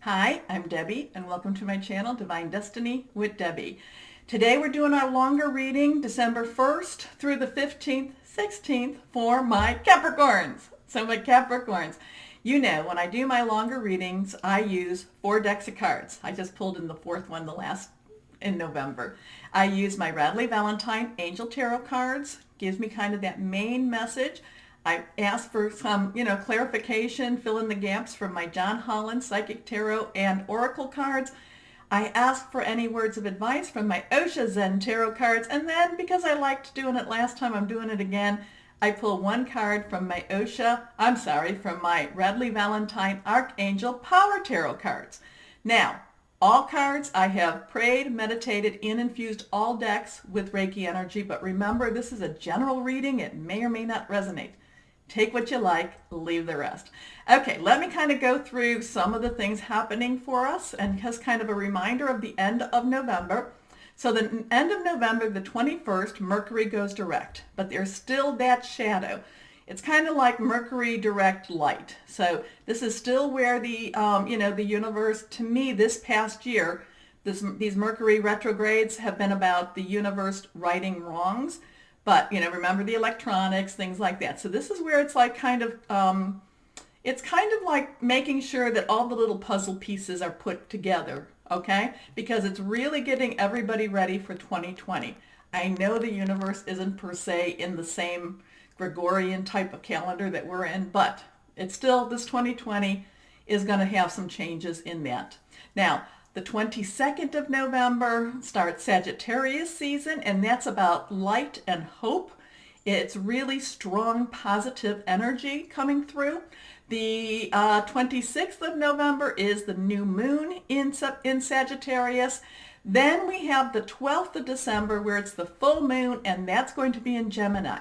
Hi, I'm Debbie, and welcome to my channel, Divine Destiny with Debbie. Today we're doing our longer reading, December 1st through the 15th, 16th for my Capricorns. So my Capricorns, you know, when I do my longer readings, I use 4 decks of cards. I just pulled in the 4th one in November. I use my Radley Valentine Angel Tarot cards, gives me kind of that main message. I asked for some, clarification, fill in the gaps from my John Holland Psychic Tarot and Oracle cards. I asked for any words of advice from my Osha Zen Tarot cards. And then because I liked doing it last time, I'm doing it again. I pull one card from my from my Radley Valentine Archangel Power Tarot cards. Now, all cards I have prayed, meditated, infused all decks with Reiki energy. But remember, this is a general reading. It may or may not resonate. Take what you like, leave the rest. Okay, let me kind of go through some of the things happening for us and just kind of a reminder of the end of November. So the end of November, the 21st, Mercury goes direct, but there's still that shadow. It's kind of like Mercury direct light. So this is still where the universe, to me, this past year, these Mercury retrogrades have been about the universe righting wrongs. But, remember the electronics, things like that. So this is where it's like it's kind of like making sure that all the little puzzle pieces are put together, okay? Because it's really getting everybody ready for 2020. I know the universe isn't per se in the same Gregorian type of calendar that we're in, but it's still, this 2020 is going to have some changes in that. Now, the 22nd of November starts Sagittarius season, and that's about light and hope. It's really strong, positive energy coming through. The 26th of November is the new moon in Sagittarius. Then we have the 12th of December where it's the full moon, and that's going to be in Gemini.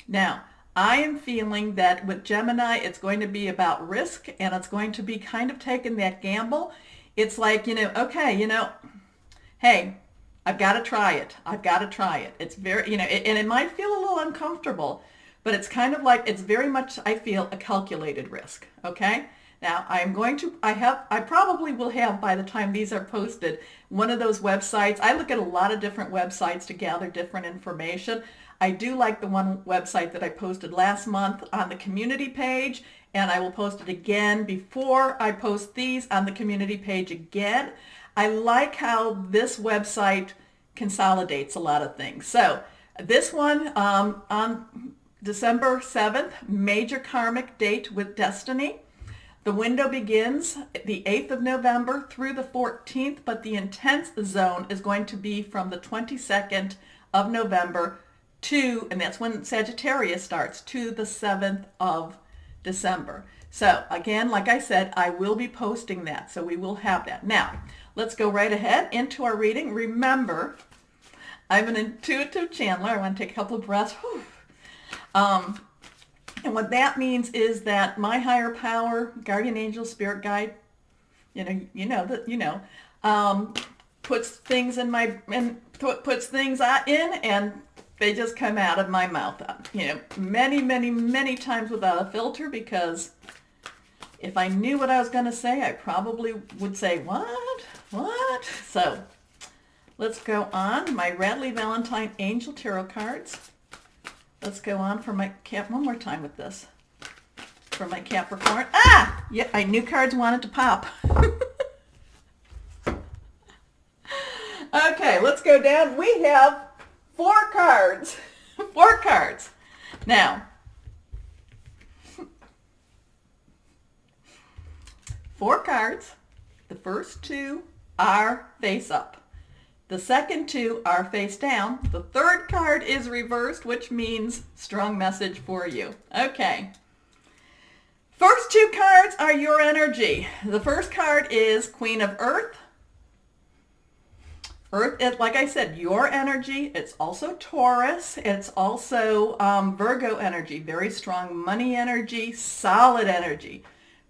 Now, I am feeling that with Gemini, it's going to be about risk, and it's going to be kind of taking that gamble. It's like, hey, I've got to try it. I've got to try it. It's very, and it might feel a little uncomfortable, but it's kind of like, it's very much, I feel, a calculated risk. Okay. Now I probably will have, by the time these are posted, one of those websites. I look at a lot of different websites to gather different information. I do like the one website that I posted last month on the community page, and I will post it again before I post these on the community page again. I like how this website consolidates a lot of things. So this one on December 7th, major karmic date with destiny. The window begins the 8th of November through the 14th, but the intense zone is going to be from the 22nd of November and that's when Sagittarius starts, to the 7th of December. So again, like I said, I will be posting that. So we will have that. Now, let's go right ahead into our reading. Remember, I'm an intuitive channeler. I want to take a couple of breaths. And what that means is that my higher power, guardian angel, spirit guide, puts things in and they just come out of my mouth, many, many, many times without a filter, because if I knew what I was going to say, I probably would say, what? So let's go on. My Radley Valentine Angel Tarot cards. Let's go on for my one more time with this. For my Capricorn. Yeah, I knew cards wanted to pop. Okay, let's go down. We have 4 cards. 4 cards. Now, 4 cards. The first 2 are face up. The second 2 are face down. The third card is reversed, which means strong message for you. Okay. First 2 cards are your energy. The first card is Queen of Earth. Earth is, like I said, your energy. It's also Taurus. It's also Virgo energy. Very strong money energy, solid energy.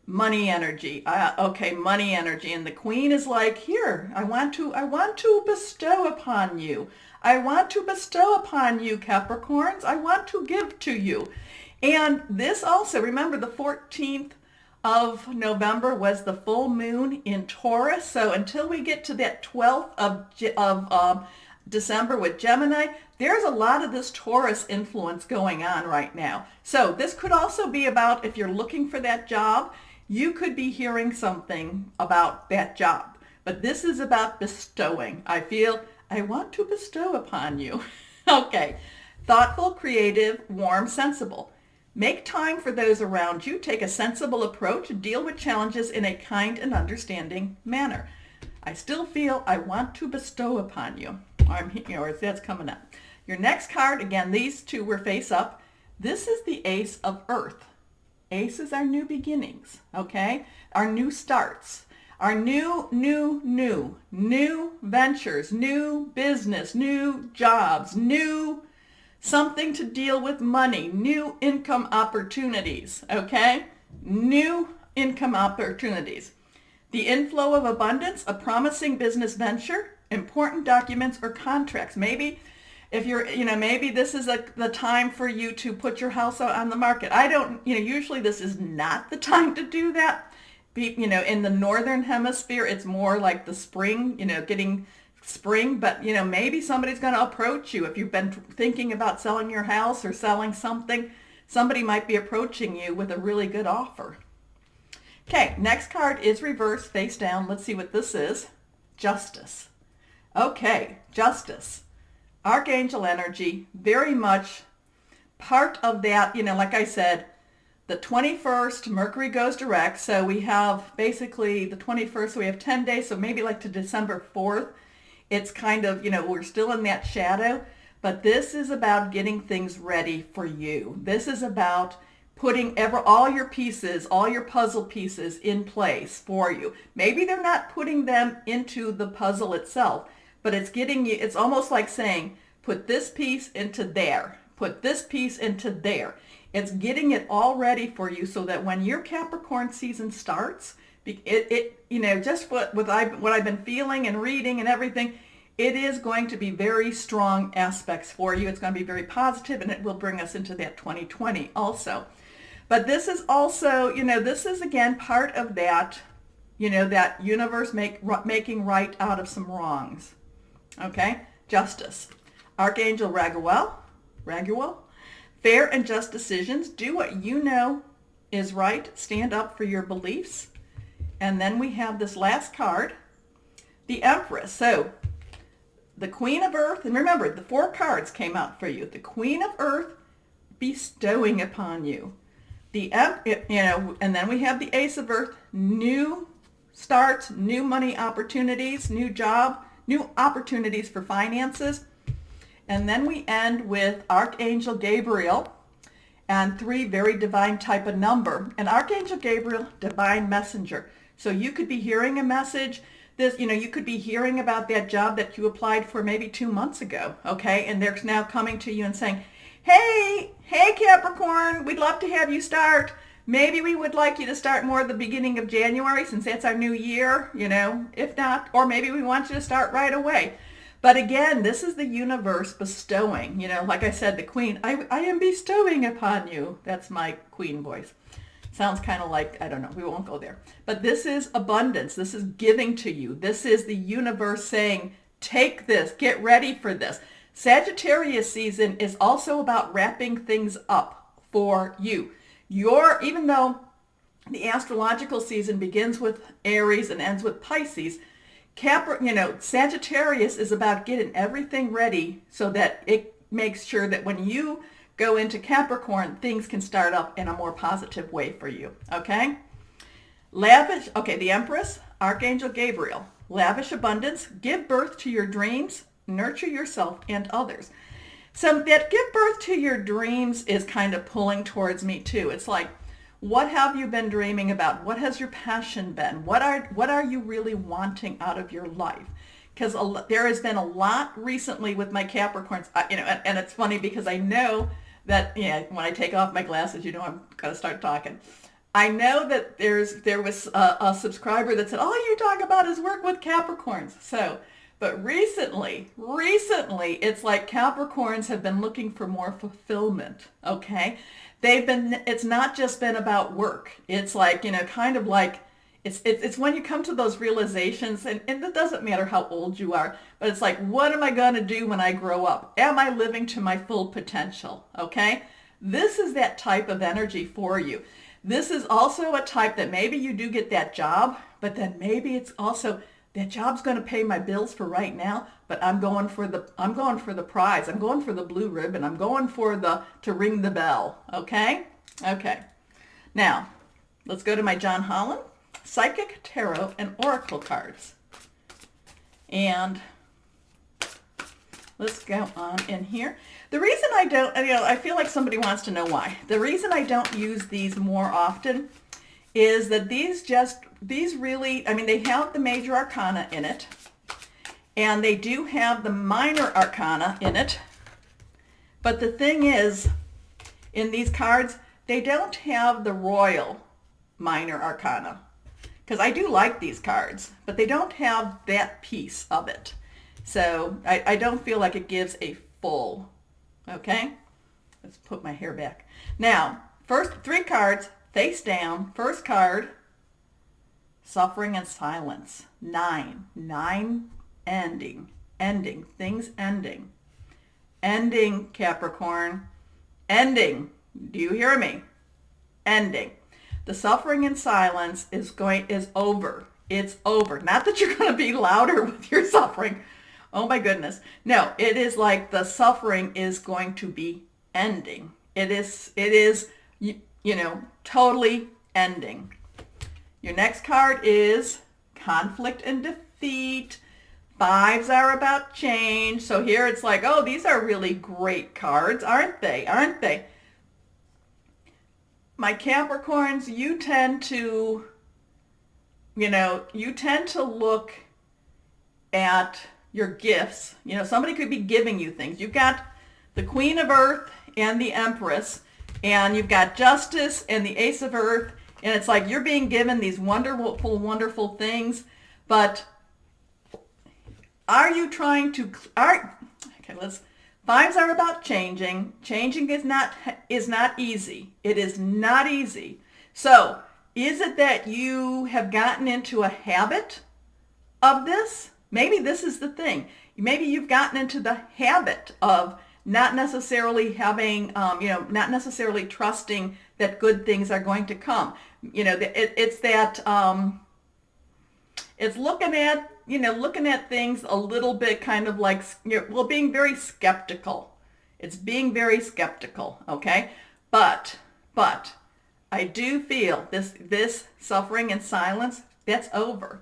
Money energy. Money energy. And the Queen is like, here, I want to bestow upon you. I want to bestow upon you, Capricorns. I want to give to you. And this also, remember, the 14th of November was the full moon in Taurus. So until we get to that 12th of December with Gemini, there's a lot of this Taurus influence going on right now. So this could also be about if you're looking for that job, you could be hearing something about that job. But this is about bestowing. I feel I want to bestow upon you. Okay. Thoughtful, creative, warm, sensible. Make time for those around you. Take a sensible approach. Deal with challenges in a kind and understanding manner. I still feel I want to bestow upon you. That's coming up. Your next card, again, these two were face up. This is the Ace of Earth. Ace is our new beginnings, okay? Our new starts. Our new ventures, new business, new jobs, new something to deal with money, new income opportunities, okay? New income opportunities. The inflow of abundance, a promising business venture, important documents or contracts. Maybe if you're, maybe this is the time for you to put your house out on the market. Usually this is not the time to do that. In the northern hemisphere, it's more like the spring, getting spring, but maybe somebody's going to approach you. If you've been thinking about selling your house or selling something, somebody might be approaching you with a really good offer. Okay, next card is reverse, face down. Let's see what this is. Justice. Okay, justice. Archangel energy, very much part of that, like I said, the 21st, Mercury goes direct. So we have basically the 21st, so we have 10 days. So maybe like to December 4th, it's kind of, we're still in that shadow. But this is about getting things ready for you. This is about putting all your pieces, all your puzzle pieces in place for you. Maybe they're not putting them into the puzzle itself, but it's getting you, it's almost like saying, put this piece into there, put this piece into there. It's getting it all ready for you so that when your Capricorn season starts, just what I've been feeling and reading and everything, it is going to be very strong aspects for you. It's going to be very positive, and it will bring us into that 2020 also. But this is also, this is again part of that, that universe making right out of some wrongs. Okay? Justice. Archangel Raphael. Fair and just decisions. Do what you know is right. Stand up for your beliefs. And then we have this last card, the Empress. So the Queen of Earth, and remember, the 4 cards came out for you. The Queen of Earth bestowing upon you. And then we have the Ace of Earth, new starts, new money opportunities, new job, new opportunities for finances. And then we end with Archangel Gabriel and 3 very divine type of number. And Archangel Gabriel, divine messenger. So you could be hearing a message. You could be hearing about that job that you applied for maybe 2 months ago, okay? And they're now coming to you and saying, hey Capricorn, we'd love to have you start. Maybe we would like you to start more at the beginning of January since that's our new year, if not, or maybe we want you to start right away. But again, this is the universe bestowing, like I said, the Queen, I am bestowing upon you. That's my Queen voice. Sounds kind of like, I don't know, we won't go there. But this is abundance. This is giving to you. This is the universe saying, take this, get ready for this. Sagittarius season is also about wrapping things up for you. Even though the astrological season begins with Aries and ends with Pisces, Sagittarius is about getting everything ready so that it makes sure that when you go into Capricorn, things can start up in a more positive way for you, okay? The Empress, Archangel Gabriel, lavish abundance, give birth to your dreams, nurture yourself and others. So that give birth to your dreams is kind of pulling towards me too. It's like, what have you been dreaming about? What has your passion been? What are you really wanting out of your life? Because there has been a lot recently with my Capricorns, and it's funny because I know that, when I take off my glasses, I'm going to start talking. I know that there was a subscriber that said, all you talk about is work with Capricorns. But recently, it's like Capricorns have been looking for more fulfillment, okay? It's not just been about work. It's like, kind of like, it's when you come to those realizations, and it doesn't matter how old you are, but it's like, what am I going to do when I grow up? Am I living to my full potential? Okay? This is that type of energy for you. This is also a type that maybe you do get that job, but then maybe it's also that job's going to pay my bills for right now, but I'm going for the prize. I'm going for the blue ribbon. I'm going for to ring the bell. Okay? Okay. Now, let's go to my John Holland Psychic Tarot and Oracle cards. And let's go on in here. The reason I don't, I feel like somebody wants to know why. The reason I don't use these more often is that these really, they have the major arcana in it, and they do have the minor arcana in it. But the thing is, in these cards, they don't have the royal minor arcana. Because I do like these cards, but they don't have that piece of it. So I don't feel like it gives a full, okay? Let's put my hair back. Now, first 3 cards, face down. First card, suffering and silence. 9. 9, ending. Ending. Things ending. Ending, Capricorn. Ending. Do you hear me? Ending. The suffering and silence is over. It's over. Not that you're going to be louder with your suffering. Oh my goodness. No, it is like the suffering is going to be ending. It is, totally ending. Your next card is conflict and defeat. 5s are about change. So here it's like, oh, these are really great cards, aren't they? Aren't they? My Capricorns, you tend to look at your gifts. Somebody could be giving you things. You've got the Queen of Earth and the Empress, and you've got Justice and the Ace of Earth, and it's like you're being given these wonderful, wonderful things, but are you trying to, okay, 5s are about changing. Changing is not easy. It is not easy. So, is it that you have gotten into a habit of this? Maybe this is the thing. Maybe you've gotten into the habit of not necessarily having, not necessarily trusting that good things are going to come. It's that, it's looking at things a little bit kind of like, being very skeptical. It's being very skeptical, okay? But I do feel this suffering and silence, that's over.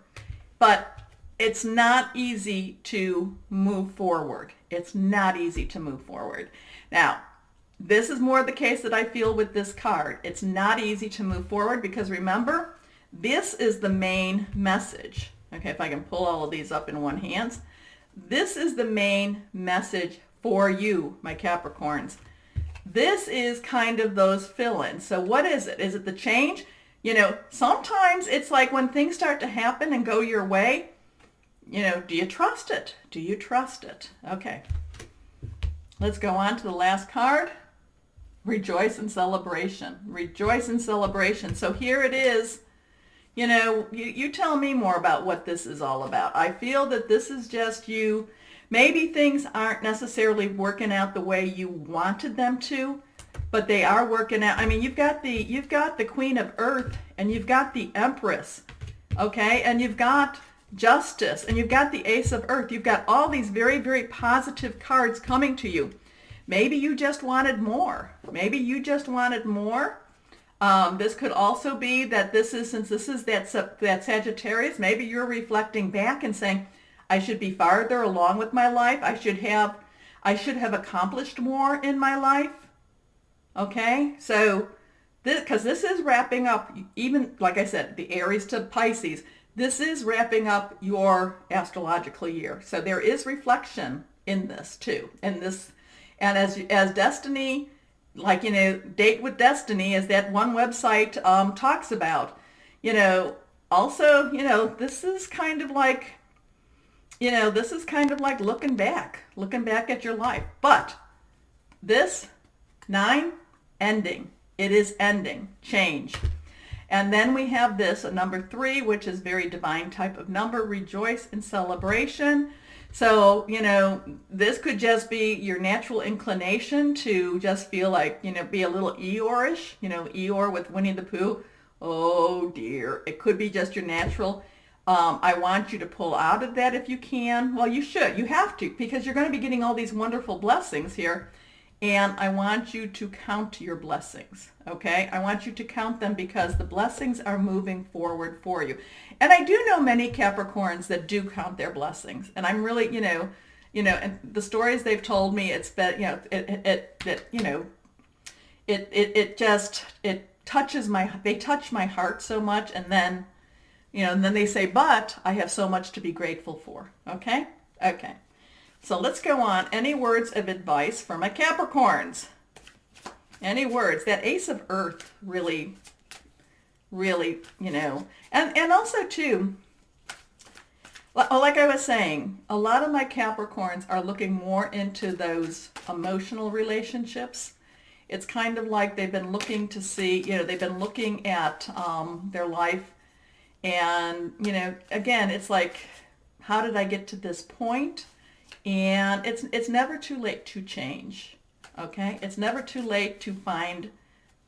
But it's not easy to move forward. It's not easy to move forward. Now, this is more the case that I feel with this card. It's not easy to move forward because remember, this is the main message. Okay, if I can pull all of these up in one hand. This is the main message for you, my Capricorns. This is kind of those fill-ins. So what is it? Is it the change? Sometimes it's like when things start to happen and go your way, do you trust it? Do you trust it? Okay. Let's go on to the last card. Rejoice in celebration. Rejoice in celebration. So here it is. You tell me more about what this is all about. I feel that this is just you. Maybe things aren't necessarily working out the way you wanted them to, but they are working out. You've got the Queen of Earth and you've got the Empress, okay? And you've got Justice and you've got the Ace of Earth. You've got all these very, very positive cards coming to you. Maybe you just wanted more. Maybe you just wanted more. This could also be that since this is that Sagittarius, maybe you're reflecting back and saying, I should be farther along with my life. I should have accomplished more in my life. Okay, so because this is wrapping up, even like I said, the Aries to Pisces, this is wrapping up your astrological year. So there is reflection in this too. And as Destiny, Date with Destiny, as that one website talks about, also, this is kind of like, looking back at your life. But this 9, ending. It is ending, change. And then we have this, a number 3, which is very divine type of number, rejoice in celebration. So, this could just be your natural inclination to just feel like, be a little Eeyore-ish, Eeyore with Winnie the Pooh. Oh dear. It could be just your natural. I want you to pull out of that if you can. Well, you should. You have to, because you're going to be getting all these wonderful blessings here. And I want you to count your blessings, okay? I want you to count them because the blessings are moving forward for you. And I do know many Capricorns that do count their blessings. And I'm really, and the stories they've told me, it's been, it touches they touch my heart so much. And then, and then they say, but I have so much to be grateful for, okay? Okay. So let's go on. Any words of advice for my Capricorns? Any words? That Ace of Earth really, and also too, like I was saying, a lot of my Capricorns are looking more into those emotional relationships. It's kind of like they've been looking to see, they've been looking at their life, and, again, it's like, how did I get to this point? And it's never too late to change, okay? It's never too late to find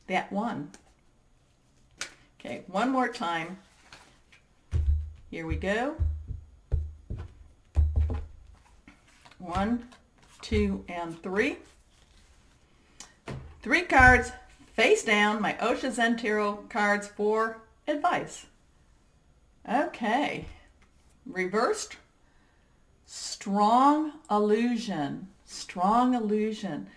that one. Okay, one more time. Here we go. 1, 2, and 3. 3 cards face down, my Osha Zen Tarot cards for advice. Okay, reversed. Strong illusion. Strong illusion.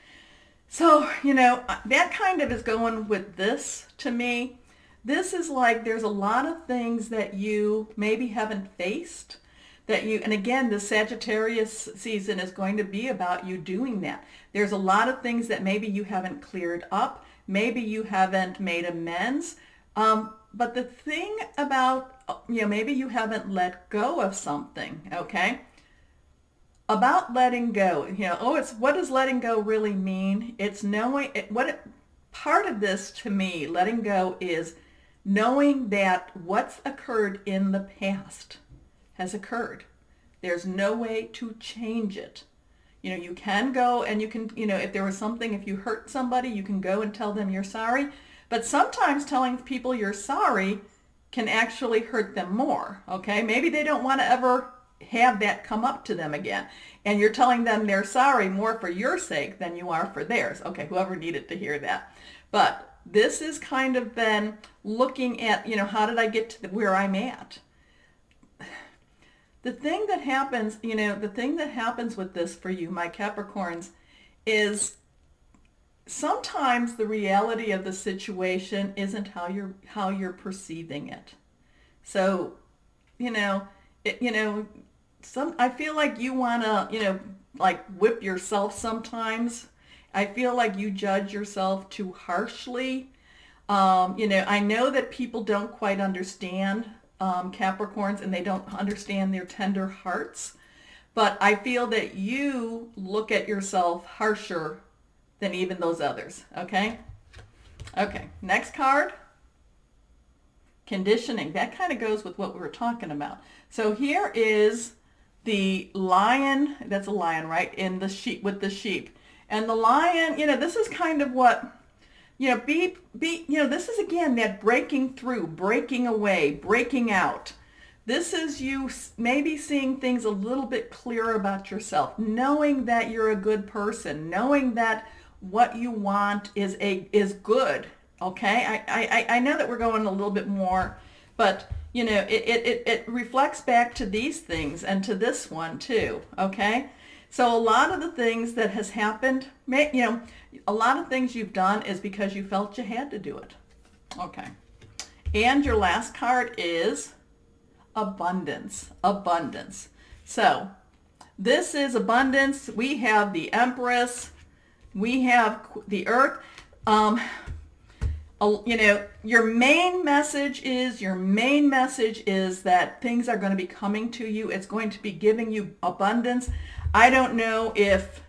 So, that kind of is going with this to me. This is like there's a lot of things that you maybe haven't faced and again, the Sagittarius season is going to be about you doing that. There's a lot of things that maybe you haven't cleared up. Maybe you haven't made amends. But the thing about, maybe you haven't let go of something, okay? About letting go, what does letting go really mean? It's knowing part of this to me, letting go, is knowing that what's occurred in the past has occurred. There's no way to change it. You can go and you can, if there was something, if you hurt somebody, you can go and tell them you're sorry. But sometimes telling people you're sorry can actually hurt them more, okay? Maybe they don't want to ever have that come up to them again. And you're telling them they're sorry more for your sake than you are for theirs. Okay, whoever needed to hear that. But this is kind of then looking at, how did I get to where I'm at? The thing that happens, with this for you, my Capricorns, is sometimes the reality of the situation isn't how you're perceiving it. So, I feel like you want to, like whip yourself sometimes. I feel like you judge yourself too harshly. I know that people don't quite understand Capricorns, and they don't understand their tender hearts. But I feel that you look at yourself harsher than even those others, okay? Okay, next card. Conditioning. That kind of goes with what we were talking about. So here is the lion. That's a lion, right? In the sheep, with the sheep. And the lion, this is kind of what, this is again that breaking through, breaking away, breaking out. This is you maybe seeing things a little bit clearer about yourself, knowing that you're a good person, knowing that what you want is good. Okay, I know that we're going a little bit more, but it reflects back to these things and to this one too. Okay, so a lot of the things that has happened, a lot of things you've done is because you felt you had to do it. Okay, and your last card is abundance. Abundance. So this is abundance. We have the Empress. We have the Earth. Your main message is that things are going to be coming to you. It's going to be giving you abundance. I don't know if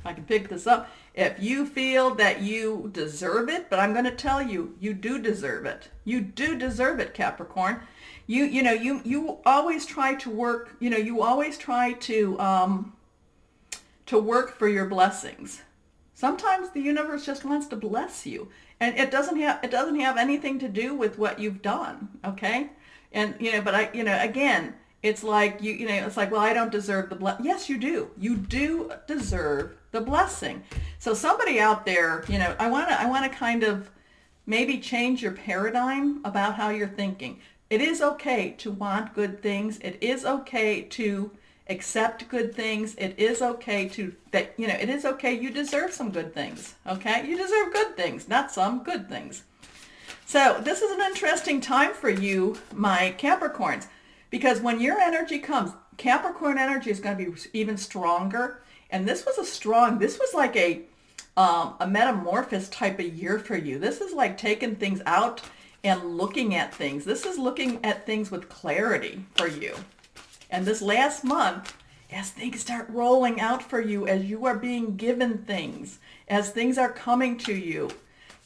I can pick this up. If you feel that you deserve it, but I'm going to tell you, you do deserve it. You do deserve it, Capricorn. You always try to work, you always try to work for your blessings. Sometimes the universe just wants to bless you, and it doesn't have anything to do with what you've done, okay? And but again, it's like it's like, well, I don't deserve the blessing. Yes, you do. You do deserve the blessing. So somebody out there, I want to kind of maybe change your paradigm about how you're thinking. It is okay to want good things. It is okay to accept good things. It is okay it is okay. You deserve some good things. Okay? You deserve good things, not some good things. So this is an interesting time for you, my Capricorns, because when your energy comes, Capricorn energy is going to be even stronger. And this was like a metamorphosis type of year for you. This is like taking things out and looking at things. This is looking at things with clarity for you. And this last month, as things start rolling out for you, as you are being given things, as things are coming to you,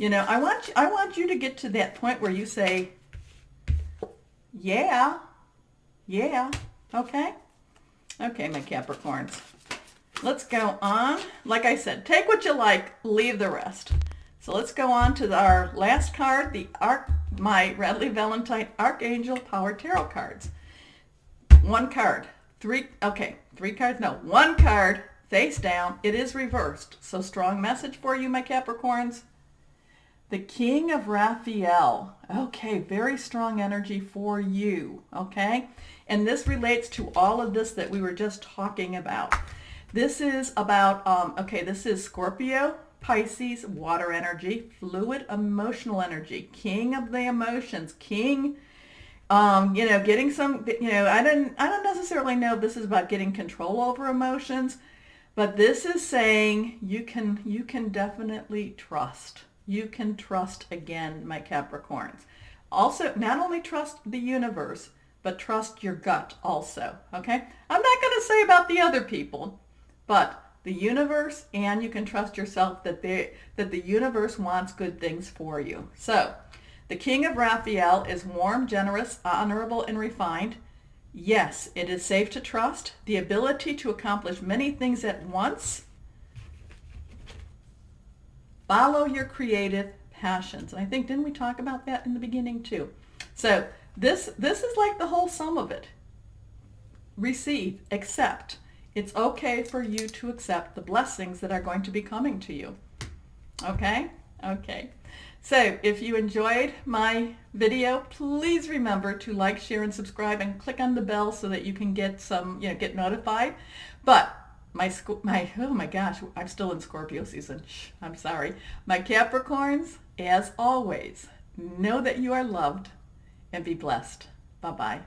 I want you to get to that point where you say, yeah, okay, my Capricorns. Let's go on. Like I said, take what you like, leave the rest. So let's go on to our last card, my Radley Valentine Archangel Power Tarot cards. One card, three cards, no, one card face down. It is reversed. So strong message for you, my Capricorns. The King of Raphael. Okay, very strong energy for you, okay? And this relates to all of this that we were just talking about. This is about, this is Scorpio, Pisces, water energy, fluid emotional energy, king of the emotions, king, getting some, I don't necessarily know if this is about getting control over emotions, but this is saying you can definitely trust. You can trust again, my Capricorns. Also, not only trust the universe, but trust your gut also, okay? I'm not going to say about the other people, but the universe, and you can trust yourself that the universe wants good things for you. So, the King of Raphael is warm, generous, honorable, and refined. Yes, it is safe to trust. The ability to accomplish many things at once. Follow your creative passions. And I think, didn't we talk about that in the beginning too? So this is like the whole sum of it. Receive, accept. It's okay for you to accept the blessings that are going to be coming to you. Okay? Okay. So if you enjoyed my video, please remember to like, share, and subscribe, and click on the bell so that you can get get notified. But oh my gosh, I'm still in Scorpio season. Shh, I'm sorry. My Capricorns, as always, know that you are loved and be blessed. Bye-bye.